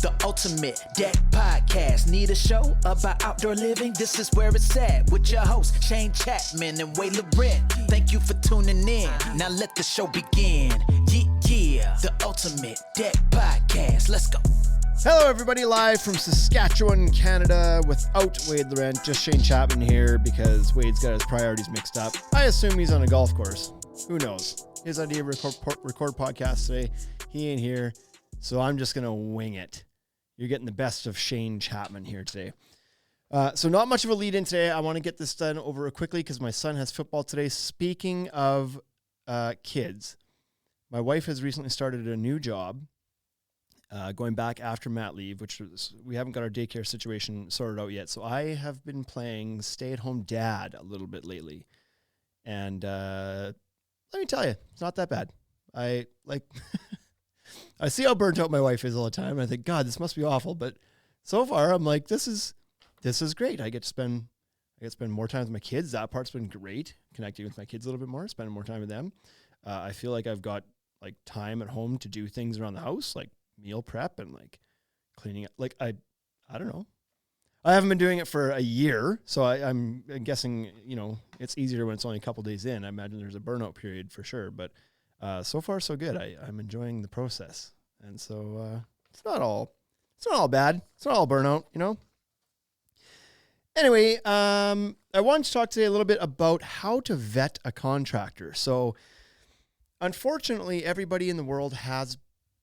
The ultimate deck podcast. Need a show about outdoor living? This is where it's at. With your hosts, Shane Chapman and Way Laurent. Thank you for tuning in. Now let the show begin. Yeah. The ultimate deck podcast. Let's go. Hello, everybody, live from Saskatchewan, Canada, without Wade Laurent, just Shane Chapman here because Wade's got his priorities mixed up. I assume he's on a golf course. Who knows? His idea of record podcast today, he ain't here, so I'm just going to wing it. You're getting the best of Shane Chapman here today. So not much of a lead in today. I want to get this done over quickly because my son has football today. Speaking of kids, my wife has recently started a new job. Going back after mat leave, which we haven't got our daycare situation sorted out yet. So I have been playing stay-at-home dad a little bit lately. And let me tell you, it's not that bad. I see how burnt out my wife is all the time. And I think, God, this must be awful. But so far, I'm like, this is great. I get to spend more time with my kids. That part's been great. Connecting with my kids a little bit more, spending more time with them. I feel like I've got like time at home to do things around the house, like meal prep and like cleaning up. Like I don't know. I haven't been doing it for a year, so I'm guessing, it's easier when it's only a couple days in. I imagine there's a burnout period for sure, but so far so good. I'm enjoying the process, and so it's not all bad. It's not all burnout, Anyway, I wanted to talk today a little bit about how to vet a contractor. So, unfortunately, everybody in the world has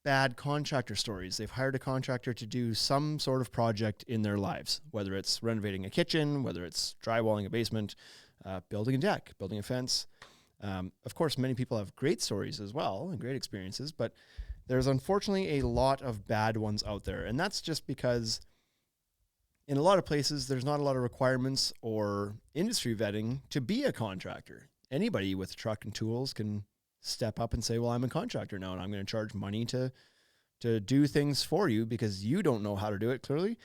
bad contractor stories. They've hired a contractor to do some sort of project in their lives, whether it's renovating a kitchen, whether it's drywalling a basement, building a deck, building a fence. Of course, many people have great stories as well and great experiences, but there's unfortunately a lot of bad ones out there. And that's just because in a lot of places, there's not a lot of requirements or industry vetting to be a contractor. Anybody with a truck and tools can step up and say, well, I'm a contractor now and I'm going to charge money to do things for you because you don't know how to do it clearly.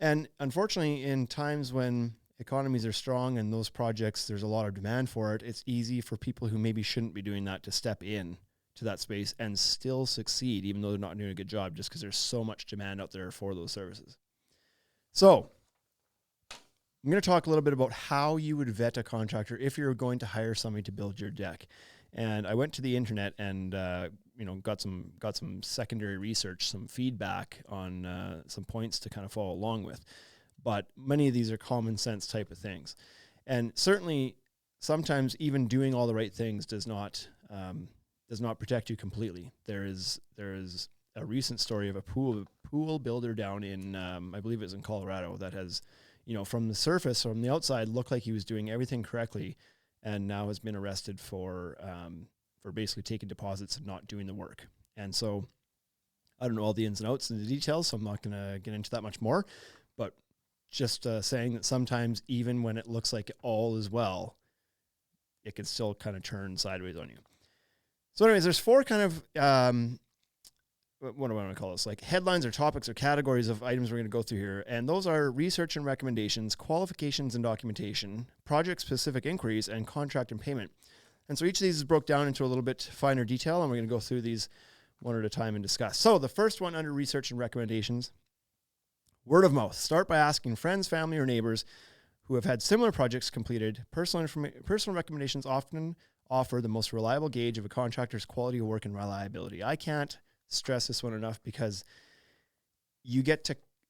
And unfortunately, in times when economies are strong and those projects, there's a lot of demand for it, it's easy for people who maybe shouldn't be doing that to step in to that space and still succeed, even though they're not doing a good job, just because there's so much demand out there for those services. So I'm going to talk a little bit about how you would vet a contractor if you're going to hire somebody to build your deck. And I went to the internet and got some secondary research, some feedback on some points to kind of follow along with. But many of these are common sense type of things, and certainly sometimes even doing all the right things does not protect you completely. There is a recent story of a pool builder down in I believe it was in Colorado that has, from the surface, from the outside, looked like he was doing everything correctly, and now has been arrested for basically taking deposits and not doing the work. And so I don't know all the ins and outs and the details, so I'm not going to get into that much more. But just saying that sometimes even when it looks like all is well, it can still kind of turn sideways on you. So anyways, there's four kind of, what do I want to call this? Like headlines or topics or categories of items we're going to go through here. And those are research and recommendations, qualifications and documentation, project-specific inquiries, and contract and payment. And so each of these is broke down into a little bit finer detail, and we're going to go through these one at a time and discuss. So the first one under research and recommendations, word of mouth. Start by asking friends, family, or neighbors who have had similar projects completed. Personal recommendations often offer the most reliable gauge of a contractor's quality of work and reliability. I can't stress this one enough because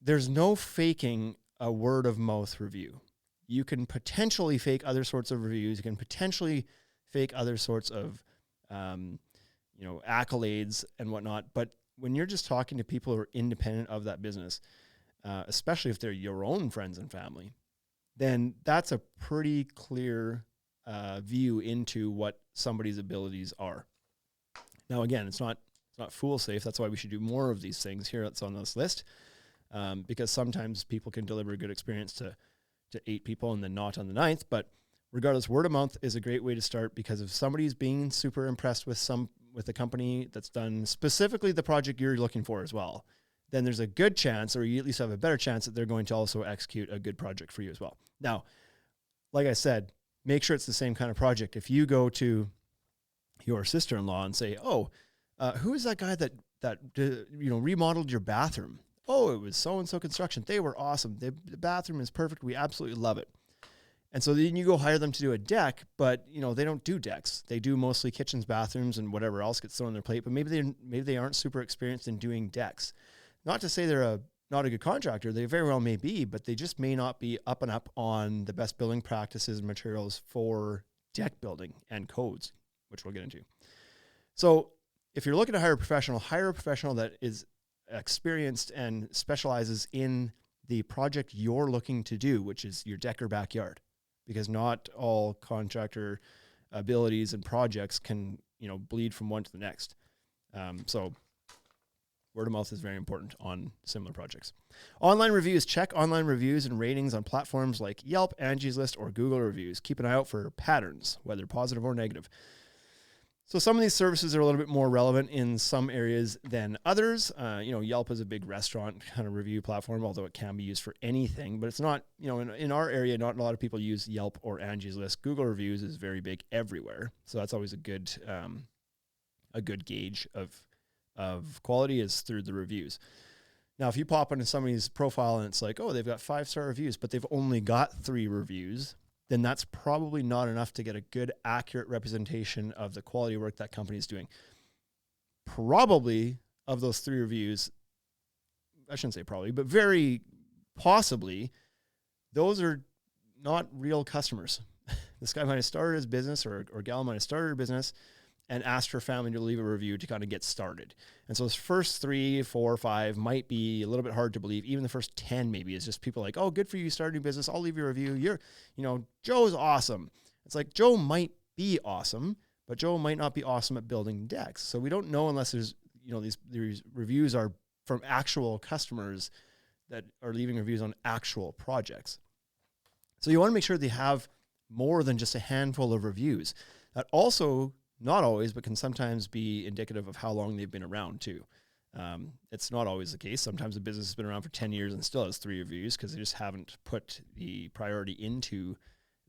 there's no faking a word of mouth review. You can potentially fake other sorts of reviews. You can potentially fake other sorts of, accolades and whatnot. But when you're just talking to people who are independent of that business, especially if they're your own friends and family, then that's a pretty clear view into what somebody's abilities are. Now, again, it's not fool safe. That's why we should do more of these things here. That's on this list, because sometimes people can deliver a good experience to 8 people and then not on the 9th. But regardless, word of mouth is a great way to start, because if somebody's being super impressed with the company that's done specifically the project you're looking for as well, then there's a good chance, or you at least have a better chance, that they're going to also execute a good project for you as well. Now, like I said, make sure it's the same kind of project. If you go to your sister-in-law and say, who is that guy that remodeled your bathroom? oh, it was so-and-so construction. They were awesome. The bathroom is perfect. We absolutely love it. And so then you go hire them to do a deck, but they don't do decks. They do mostly kitchens, bathrooms, and whatever else gets thrown on their plate. But maybe they aren't super experienced in doing decks. Not to say they're not a good contractor. They very well may be, but they just may not be up and up on the best building practices and materials for deck building and codes, which we'll get into. So if you're looking to hire a professional that is experienced and specializes in the project you're looking to do, which is your deck or backyard, because not all contractor abilities and projects can, bleed from one to the next. So word of mouth is very important on similar projects. Online reviews. Check online reviews and ratings on platforms like Yelp, Angie's List, or Google Reviews. Keep an eye out for patterns, whether positive or negative. So some of these services are a little bit more relevant in some areas than others. Yelp is a big restaurant kind of review platform, although it can be used for anything, but it's not, in our area, not a lot of people use Yelp or Angie's List. Google Reviews is very big everywhere. So that's always a good gauge of quality is through the reviews. Now, if you pop into somebody's profile and it's like, oh, they've got 5-star reviews, but they've only got 3 reviews, then that's probably not enough to get a good, accurate representation of the quality work that company is doing. Probably of those 3 reviews, I shouldn't say probably, but very possibly, those are not real customers. This guy might have started his business or gal might have started her business and asked her family to leave a review to kind of get started. And so those first 3, 4, 5 might be a little bit hard to believe. Even the first 10 maybe is just people like, oh, good for you, starting a business. I'll leave you a review. Joe's awesome. It's like Joe might be awesome, but Joe might not be awesome at building decks. So we don't know unless there's, these reviews are from actual customers that are leaving reviews on actual projects. So you want to make sure they have more than just a handful of reviews. That also, not always, but can sometimes be indicative of how long they've been around too. It's not always the case. Sometimes a business has been around for 10 years and still has 3 reviews because they just haven't put the priority into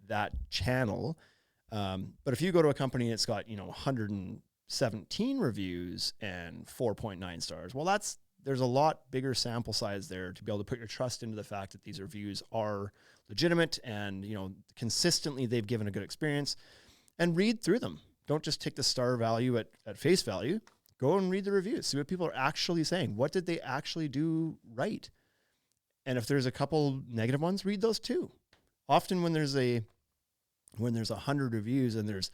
that channel. But if you go to a company that's got, 117 reviews and 4.9 stars, well, there's a lot bigger sample size there to be able to put your trust into the fact that these reviews are legitimate and, consistently they've given a good experience, and read through them. Don't just take the star value at face value. Go and read the reviews. See what people are actually saying. What did they actually do right? And if there's a couple negative ones, read those too. Often when there's 100 reviews and there's,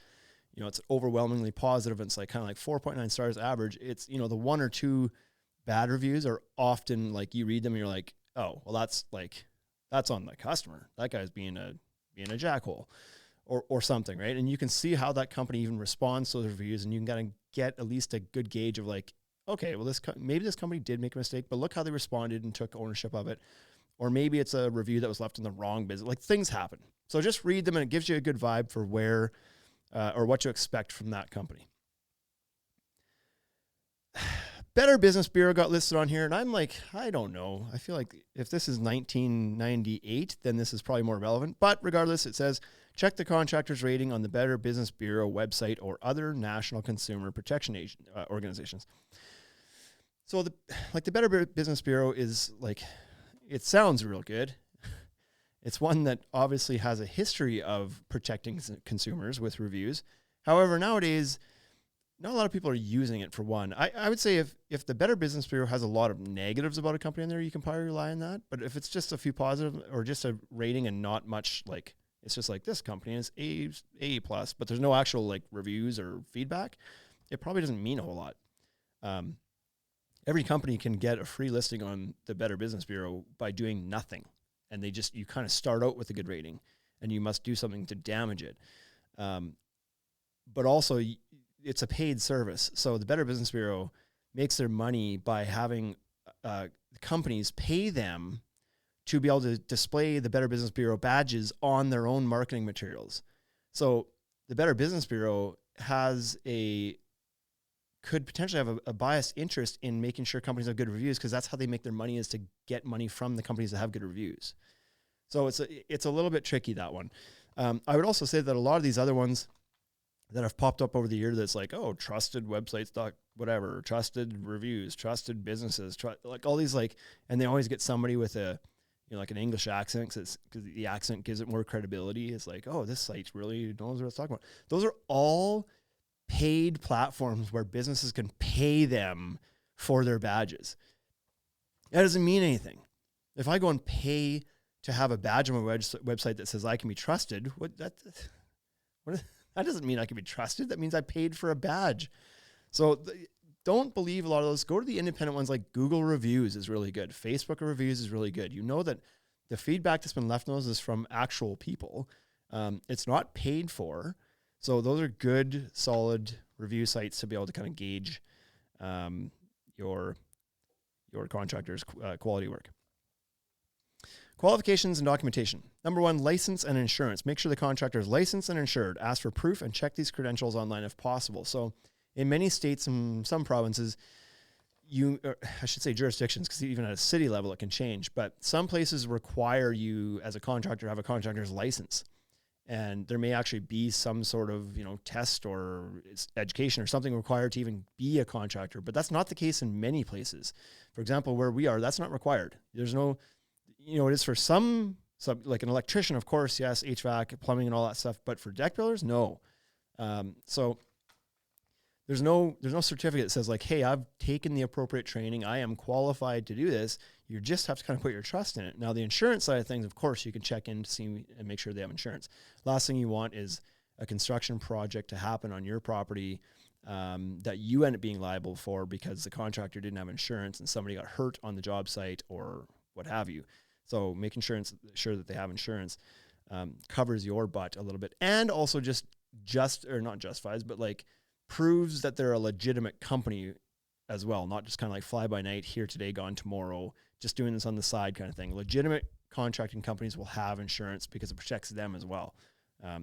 it's overwhelmingly positive and it's like kind of like 4.9 stars average, it's, the 1 or 2 bad reviews are often like you read them and you're like, oh, well, that's on the customer. That guy's being a jackhole. Or something, right? And you can see how that company even responds to those reviews, and you can kind of get at least a good gauge of like, okay, well, maybe this company did make a mistake, but look how they responded and took ownership of it. Or maybe it's a review that was left in the wrong business. Like, things happen. So just read them, and it gives you a good vibe for where or what to expect from that company. Better Business Bureau got listed on here, and I'm like, I don't know. I feel like if this is 1998, then this is probably more relevant. But regardless, it says, check the contractor's rating on the Better Business Bureau website or other national consumer protection organizations. So the Better Business Bureau is like, it sounds real good. It's one that obviously has a history of protecting consumers with reviews. However, nowadays, not a lot of people are using it for one. I would say if the Better Business Bureau has a lot of negatives about a company in there, you can probably rely on that. But if it's just a few positive or just a rating and not much, like, it's just like this company is A+, but there's no actual like reviews or feedback, it probably doesn't mean a whole lot. Every company can get a free listing on the Better Business Bureau by doing nothing. And you kind of start out with a good rating and you must do something to damage it. But also it's a paid service. So the Better Business Bureau makes their money by having companies pay them to be able to display the Better Business Bureau badges on their own marketing materials. So the Better Business Bureau could potentially have a biased interest in making sure companies have good reviews, because that's how they make their money, is to get money from the companies that have good reviews. So it's a little bit tricky, that one. I would also say that a lot of these other ones, that have popped up over the year that's like, oh, trusted websites, whatever, trusted reviews, trusted businesses, like all these like, and they always get somebody with a, like an English accent because the accent gives it more credibility. It's like, oh, this site really knows what it's talking about. Those are all paid platforms where businesses can pay them for their badges. That doesn't mean anything. If I go and pay to have a badge on my website that says I can be trusted, that doesn't mean I can be trusted. That means I paid for a badge. So don't believe a lot of those. Go to the independent ones like Google reviews is really good. Facebook reviews is really good. You know that the feedback that's been left on those is from actual people. It's not paid for. So those are good, solid review sites to be able to kind of gauge your contractor's quality work. Qualifications and documentation. Number 1, license and insurance. Make sure the contractor is licensed and insured. Ask for proof and check these credentials online if possible. So in many states and some provinces, I should say jurisdictions, because even at a city level, it can change. But some places require you as a contractor to have a contractor's license. And there may actually be some sort of, test or education or something required to even be a contractor. But that's not the case in many places. For example, where we are, that's not required. There's no, it is for some like an electrician, of course, yes, HVAC, plumbing and all that stuff. But for deck builders, no. So there's no certificate that says like, hey, I've taken the appropriate training. I am qualified to do this. You just have to kind of put your trust in it. Now, the insurance side of things, of course, you can check in to see and make sure they have insurance. Last thing you want is a construction project to happen on your property that you end up being liable for because the contractor didn't have insurance and somebody got hurt on the job site or what have you. So making sure that they have insurance covers your butt a little bit, and also just or not justifies, but like proves that they're a legitimate company as well, not just kind of like fly by night, here today, gone tomorrow, just doing this on the side kind of thing. Legitimate contracting companies will have insurance because it protects them as well.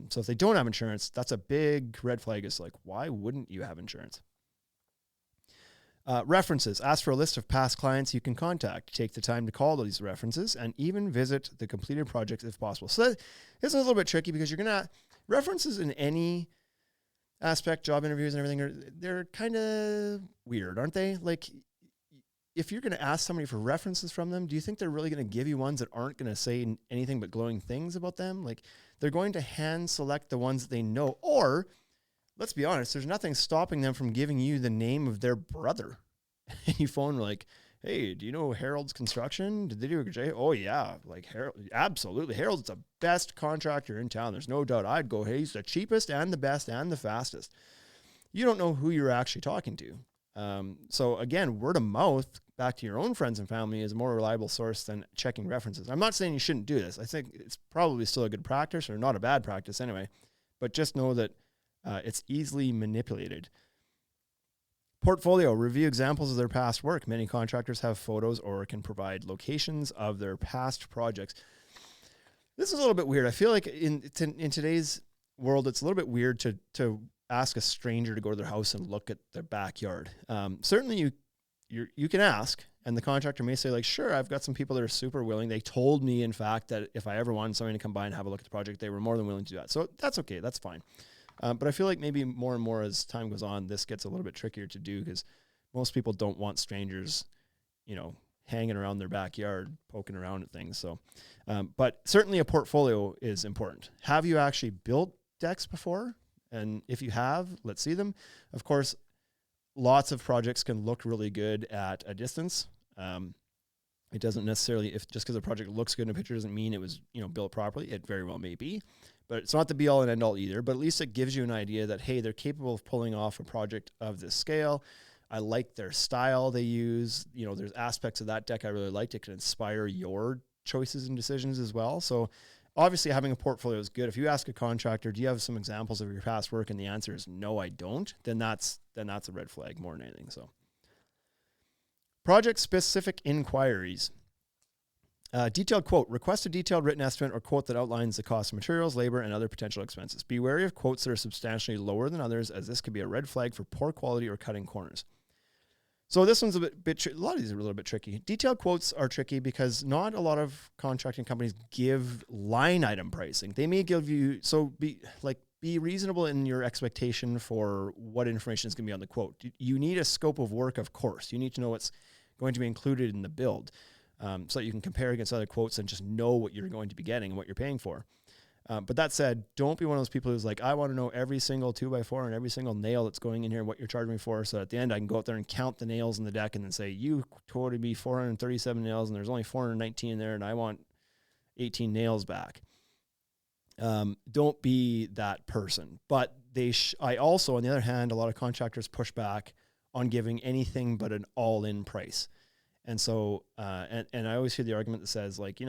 So if they don't have insurance, that's a big red flag. It's like, why wouldn't you have insurance? References. Ask for a list of past clients you can contact. Take the time to call these references and even visit the completed projects if possible. So this is a little bit tricky because you're going to references in any aspect, job interviews and everything, they're kind of weird, aren't they? Like, if you're going to ask somebody for references from them, do you think they're really going to give you ones that aren't going to say anything but glowing things about them? Like, they're going to hand select the ones that they know, or let's be honest, there's nothing stopping them from giving you the name of their brother. And you phone like, hey, do you know Harold's Construction? Did they do a good job? Oh yeah, like Harold, absolutely. Harold's the best contractor in town. There's no doubt. I'd go, hey, he's the cheapest and the best and the fastest. You don't know who you're actually talking to. So again, word of mouth back to your own friends and family is a more reliable source than checking references. I'm not saying you shouldn't do this. I think it's probably still a good practice, or not a bad practice anyway, but just know that it's easily manipulated. Portfolio. Review examples of their past work. Many contractors have photos or can provide locations of their past projects. This is a little bit weird. I feel like in today's world, it's a little bit weird to ask a stranger to go to their house and look at their backyard. Certainly you can ask, and the contractor may say like, sure, I've got some people that are super willing. They told me, in fact, that if I ever wanted somebody to come by and have a look at the project, they were more than willing to do that. So that's okay. That's fine. But I feel like maybe more and more as time goes on, this gets a little bit trickier to do because most people don't want strangers, hanging around their backyard, poking around at things. So, but certainly a portfolio is important. Have you actually built decks before? And if you have, let's see them. Of course, lots of projects can look really good at a distance. It doesn't necessarily, just because a project looks good in a picture doesn't mean it was, built properly. It very well may be. But it's not the be all and end all either, but at least it gives you an idea that, hey, they're capable of pulling off a project of this scale. I like their style they use. There's aspects of that deck I really liked. It can inspire your choices and decisions as well. So obviously having a portfolio is good. If you ask a contractor, do you have some examples of your past work? And the answer is no, I don't. Then that's a red flag more than anything. So project specific inquiries. Detailed quote. Request a detailed written estimate or quote that outlines the cost of materials, labor, and other potential expenses. Be wary of quotes that are substantially lower than others, as this could be a red flag for poor quality or cutting corners. So this one's a lot of these are a little bit tricky. Detailed quotes are tricky because not a lot of contracting companies give line item pricing. They may give you, be reasonable in your expectation for what information is going to be on the quote. You need a scope of work, of course. You need to know what's going to be included in the build, so that you can compare against other quotes and just know what you're going to be getting and what you're paying for. But that said, don't be one of those people who's like, I want to know every single 2x4 and every single nail that's going in here and what you're charging me for. So at the end, I can go out there and count the nails in the deck and then say, you quoted me 437 nails and there's only 419 in there and I want 18 nails back. Don't be that person. But I also, on the other hand, a lot of contractors push back on giving anything but an all-in price. And so, and I always hear the argument that says, like, you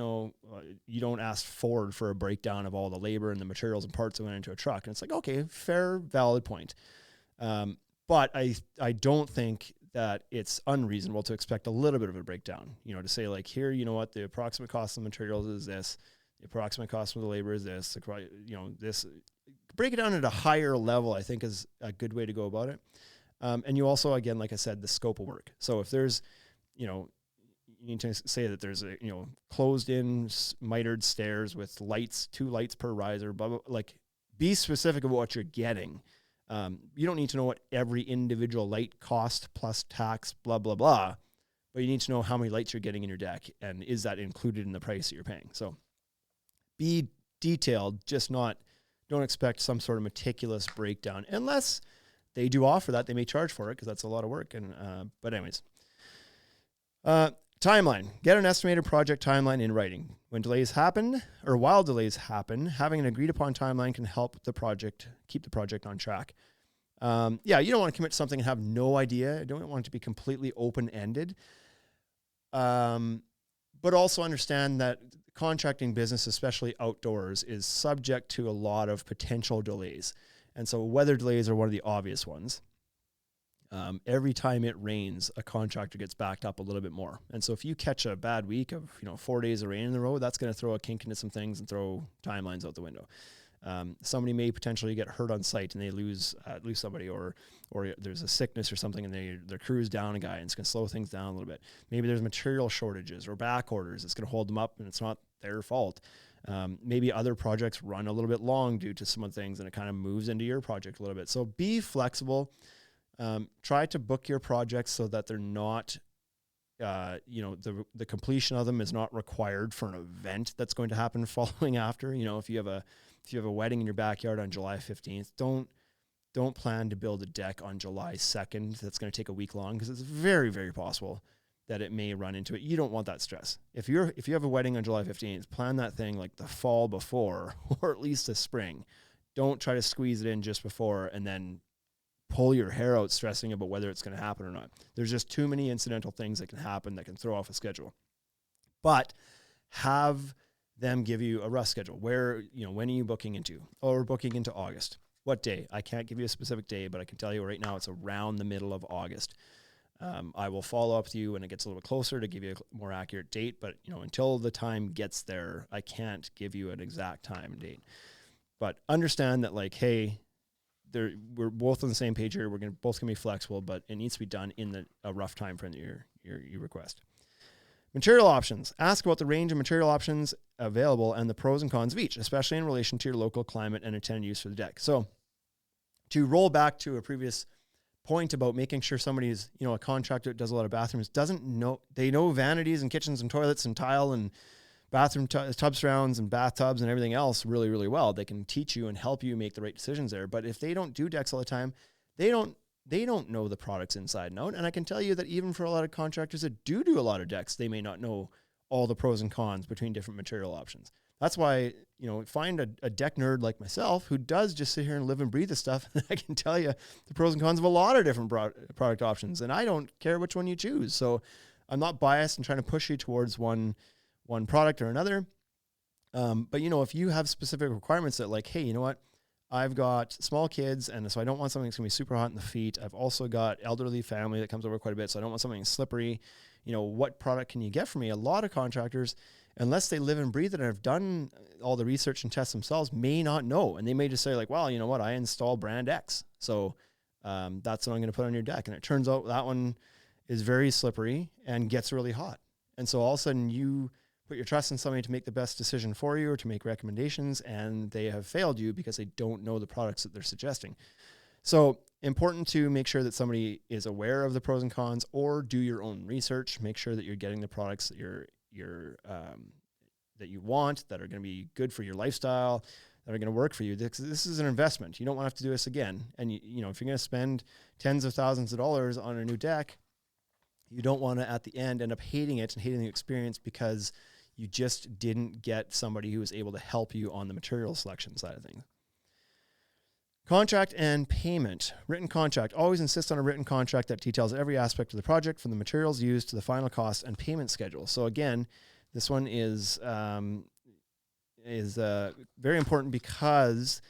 don't ask Ford for a breakdown of all the labor and the materials and parts that went into a truck. And it's like, okay, fair, valid point. But I don't think that it's unreasonable to expect a little bit of a breakdown, to say like, here, you know what, the approximate cost of the materials is this, the approximate cost of the labor is this, this, break it down at a higher level, I think is a good way to go about it. And you also, again, like I said, the scope of work. So if there's, you need to say that there's a, closed in mitered stairs with lights, 2 lights per riser, blah, blah, like be specific about what you're getting. You don't need to know what every individual light cost plus tax, blah, blah, blah, but you need to know how many lights you're getting in your deck. And is that included in the price that you're paying? So be detailed, don't expect some sort of meticulous breakdown unless they do offer that. They may charge for it because that's a lot of work. But anyways, timeline. Get an estimated project timeline in writing. When delays happen, or while delays happen, having an agreed upon timeline can help keep the project on track. You don't want to commit to something and have no idea. You don't want it to be completely open-ended. But also understand that contracting business, especially outdoors, is subject to a lot of potential delays. And so weather delays are one of the obvious ones. Every time it rains, a contractor gets backed up a little bit more. And so if you catch a bad week of 4 days of rain in the road, that's going to throw a kink into some things and throw timelines out the window. Somebody may potentially get hurt on site and they lose somebody, or there's a sickness or something and their crew's down a guy and it's going to slow things down a little bit. Maybe there's material shortages or back orders. It's going to hold them up and it's not their fault. Maybe other projects run a little bit long due to some of the things and it kind of moves into your project a little bit. So be flexible. Try to book your projects so that they're not, the completion of them is not required for an event that's going to happen following after. If you have a wedding in your backyard on July 15th, don't plan to build a deck on July 2nd. That's going to take a week long because it's very, very possible that it may run into it. You don't want that stress. If you have a wedding on July 15th, plan that thing like the fall before, or at least the spring. Don't try to squeeze it in just before and then pull your hair out stressing about whether it's going to happen or not. There's just too many incidental things that can happen that can throw off a schedule. But have them give you a rough schedule. Where, when are you booking into? Oh, we're booking into August. What day? I can't give you a specific day, but I can tell you right now it's around the middle of August. I will follow up with you when it gets a little bit closer to give you a more accurate date. But, until the time gets there, I can't give you an exact time and date. But understand that, like, hey, we're both on the same page here. We're both gonna be flexible, but it needs to be done in a rough time frame that you request. Material options. Ask about the range of material options available and the pros and cons of each, especially in relation to your local climate and intended use for the deck. So to roll back to a previous point about making sure somebody's, a contractor that does a lot of bathrooms they know vanities and kitchens and toilets and tile and bathroom tub surrounds and bathtubs and everything else really, really well. They can teach you and help you make the right decisions there. But if they don't do decks all the time, they don't know the products inside and out. And I can tell you that even for a lot of contractors that do a lot of decks, they may not know all the pros and cons between different material options. That's why, find a deck nerd like myself who does just sit here and live and breathe this stuff. I can tell you the pros and cons of a lot of different product options, and I don't care which one you choose. So I'm not biased and trying to push you towards one product or another. But if you have specific requirements that, like, hey, you know what? I've got small kids, and so I don't want something that's going to be super hot in the feet. I've also got elderly family that comes over quite a bit, so I don't want something slippery. What product can you get for me? A lot of contractors, unless they live and breathe it and have done all the research and tests themselves, may not know. And they may just say, like, well, you know what? I install brand X, so that's what I'm going to put on your deck. And it turns out that one is very slippery and gets really hot. And so all of a sudden you put your trust in somebody to make the best decision for you or to make recommendations, and they have failed you because they don't know the products that they're suggesting. So important to make sure that somebody is aware of the pros and cons, or do your own research. Make sure that you're getting the products that that you want, that are going to be good for your lifestyle, that are going to work for you. This is an investment. You don't want to have to do this again. And you know, if you're going to spend tens of thousands of dollars on a new deck, you don't want to at the end up hating it and hating the experience because you just didn't get somebody who was able to help you on the material selection side of things. Contract and payment. Written contract. Always insist on a written contract that details every aspect of the project, from the materials used to the final cost and payment schedule. So again, this one is very important because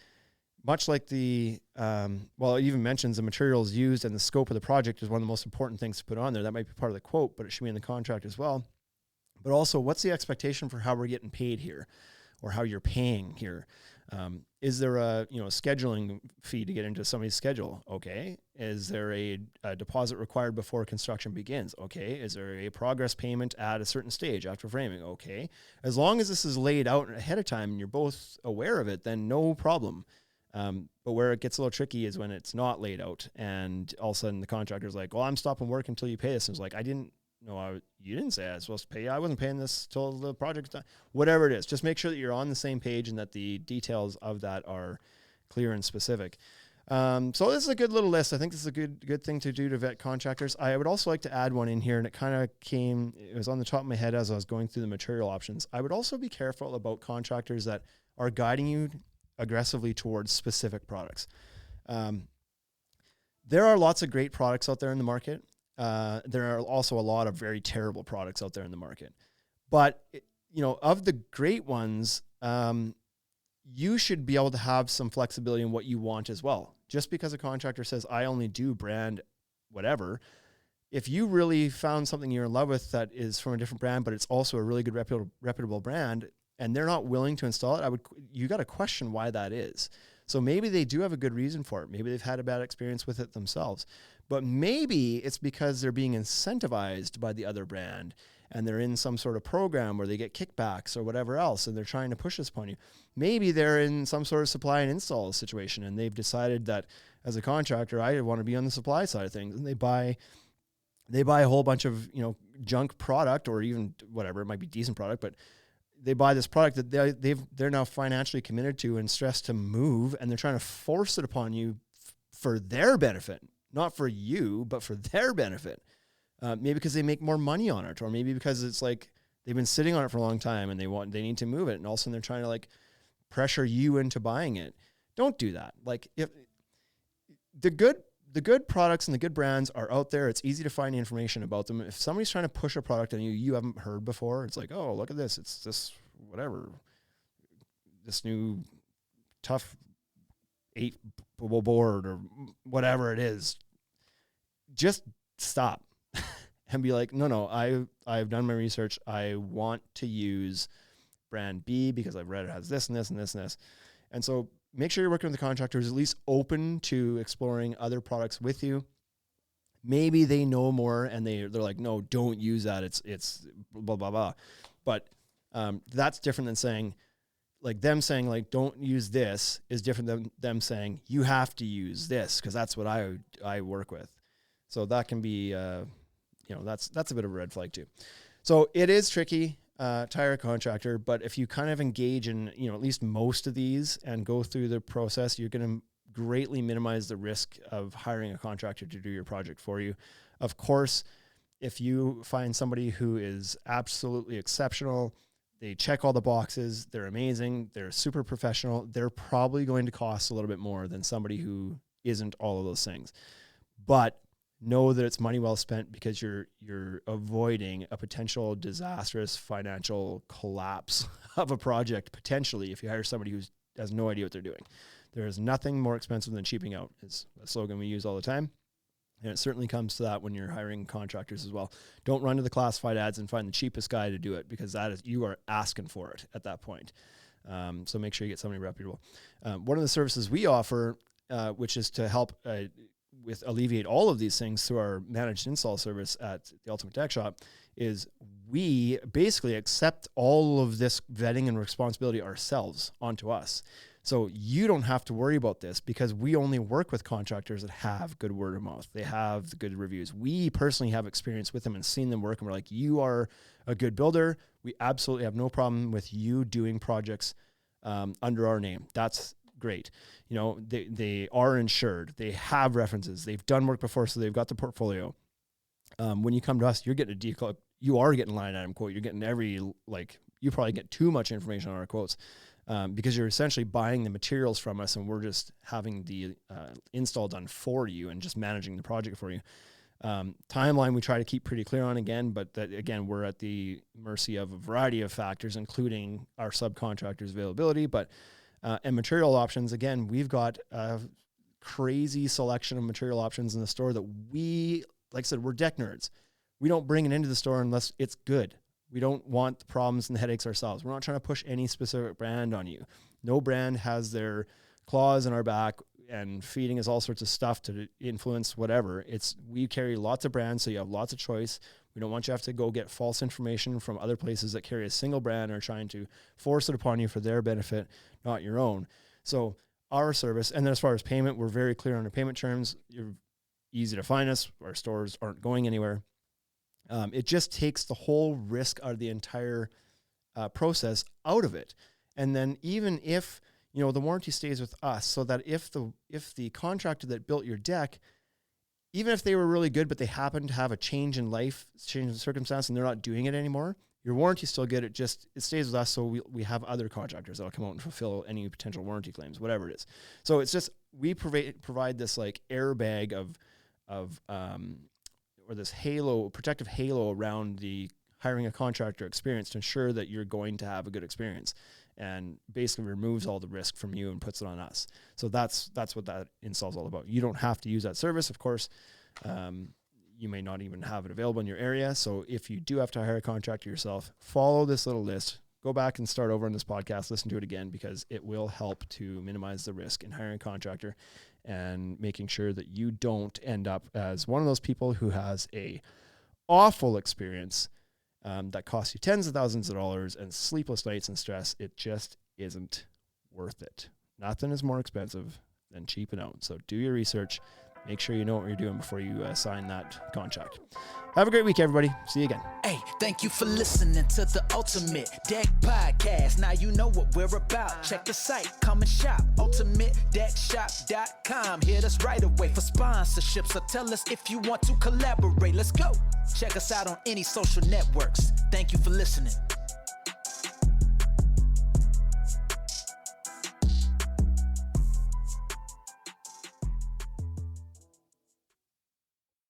much like it even mentions the materials used and the scope of the project is one of the most important things to put on there. That might be part of the quote, but it should be in the contract as well. But also, what's the expectation for how we're getting paid here, or how you're paying here? Is there a scheduling fee to get into somebody's schedule? Okay. Is there a deposit required before construction begins? Okay. Is there a progress payment at a certain stage after framing? Okay. As long as this is laid out ahead of time and you're both aware of it, then no problem. But where it gets a little tricky is when it's not laid out and all of a sudden the contractor's like, well, I'm stopping work until you pay this. And it's like, you didn't say I was supposed to pay you. I wasn't paying this till the project's done. Whatever it is, just make sure that you're on the same page and that the details of that are clear and specific. So this is a good little list. I think this is a good thing to do to vet contractors. I would also like to add one in here, and it was on the top of my head as I was going through the material options. I would also be careful about contractors that are guiding you aggressively towards specific products. There are lots of great products out there in the market. There are also a lot of very terrible products out there in the market. But, of the great ones, you should be able to have some flexibility in what you want as well. Just because a contractor says, I only do brand whatever, if you really found something you're in love with that is from a different brand, but it's also a really good reputable brand, and they're not willing to install it, you got to question why that is. So maybe they do have a good reason for it. Maybe they've had a bad experience with it themselves. But maybe it's because they're being incentivized by the other brand and they're in some sort of program where they get kickbacks or whatever else, and they're trying to push this upon you. Maybe they're in some sort of supply and install situation and they've decided that as a contractor, I want to be on the supply side of things, and they buy a whole bunch of, junk product, or even whatever, it might be decent product, but they buy this product that they're now financially committed to and stressed to move, and they're trying to force it upon you for their benefit. Not for you, but for their benefit. Maybe because they make more money on it, or maybe because it's like they've been sitting on it for a long time and they need to move it, and all of a sudden they're trying to pressure you into buying it. Don't do that. If the good products and the good brands are out there, it's easy to find information about them. If somebody's trying to push a product on you haven't heard before, it's like, oh, look at this. It's this whatever, this new tough 8 board or whatever it is, just stop and be like, no, I've done my research. I want to use brand B because I've read it has this and this and this and this. And so make sure you're working with the contractor who's at least open to exploring other products with you. Maybe they know more and they're like, no, don't use that. It's blah, blah, blah. But that's different than saying, them saying don't use this is different than them saying you have to use this because that's what I work with. So that can be, that's a bit of a red flag too. So it is tricky to hire a contractor, but if you kind of engage in, at least most of these and go through the process, you're going to greatly minimize the risk of hiring a contractor to do your project for you. Of course, if you find somebody who is absolutely exceptional, they check all the boxes, they're amazing, they're super professional, they're probably going to cost a little bit more than somebody who isn't all of those things. But know that it's money well spent because you're avoiding a potential disastrous financial collapse of a project, potentially, if you hire somebody who has no idea what they're doing. There is nothing more expensive than cheaping out. It's a slogan we use all the time. And it certainly comes to that when you're hiring contractors as well. Don't run to the classified ads and find the cheapest guy to do it, because you are asking for it at that point. So make sure you get somebody reputable. One of the services we offer, which is to help alleviate all of these things through our managed install service at the Ultimate Deck Shop is we basically accept all of this vetting and responsibility ourselves onto us. So you don't have to worry about this because we only work with contractors that have good word of mouth. They have the good reviews. We personally have experience with them and seen them work. And we're like, you are a good builder. We absolutely have no problem with you doing projects under our name. That's great. You know, they are insured. They have references. They've done work before, so they've got the portfolio. When you come to us, you're getting a deal. You are getting line item quote. You're getting you probably get too much information on our quotes. Because you're essentially buying the materials from us and we're just having the install done for you and just managing the project for you. Timeline we try to keep pretty clear on again, but that again, we're at the mercy of a variety of factors, including our subcontractors' availability, and material options. Again, we've got a crazy selection of material options in the store that like I said, we're deck nerds. We don't bring it into the store unless it's good. We don't want the problems and the headaches ourselves. We're not trying to push any specific brand on you. No brand has their claws in our back and feeding us all sorts of stuff to influence whatever. We carry lots of brands, so you have lots of choice. We don't want you to have to go get false information from other places that carry a single brand or trying to force it upon you for their benefit, not your own. So our service, and then as far as payment, we're very clear on our payment terms. You're easy to find us. Our stores aren't going anywhere. It just takes the whole risk out of the entire process out of it. And then even if, you know, the warranty stays with us, so that if the contractor that built your deck, even if they were really good, but they happen to have a change in life, change in circumstance, and they're not doing it anymore, your warranty's still good. It stays with us. So we have other contractors that'll come out and fulfill any potential warranty claims, whatever it is. So it's just, we provide this like airbag or this protective halo around the hiring a contractor experience to ensure that you're going to have a good experience, and basically removes all the risk from you and puts it on us. So that's what that install is all about. You don't have to use that service, of course. You may not even have it available in your area. So if you do have to hire a contractor yourself, follow this little list. Go back and start over on this podcast, listen to it again, because it will help to minimize the risk in hiring a contractor and making sure that you don't end up as one of those people who has a awful experience that costs you tens of thousands of dollars and sleepless nights and stress. It just isn't worth it. Nothing is more expensive than cheaping out. So do your research. Make sure you know what you're doing before you sign that contract. Have a great week, everybody. See you again. Hey, thank you for listening to the Ultimate Deck Podcast. Now you know what we're about. Check the site, come and shop. UltimateDeckShop.com. Hit us right away for sponsorships, or tell us if you want to collaborate. Let's go. Check us out on any social networks. Thank you for listening.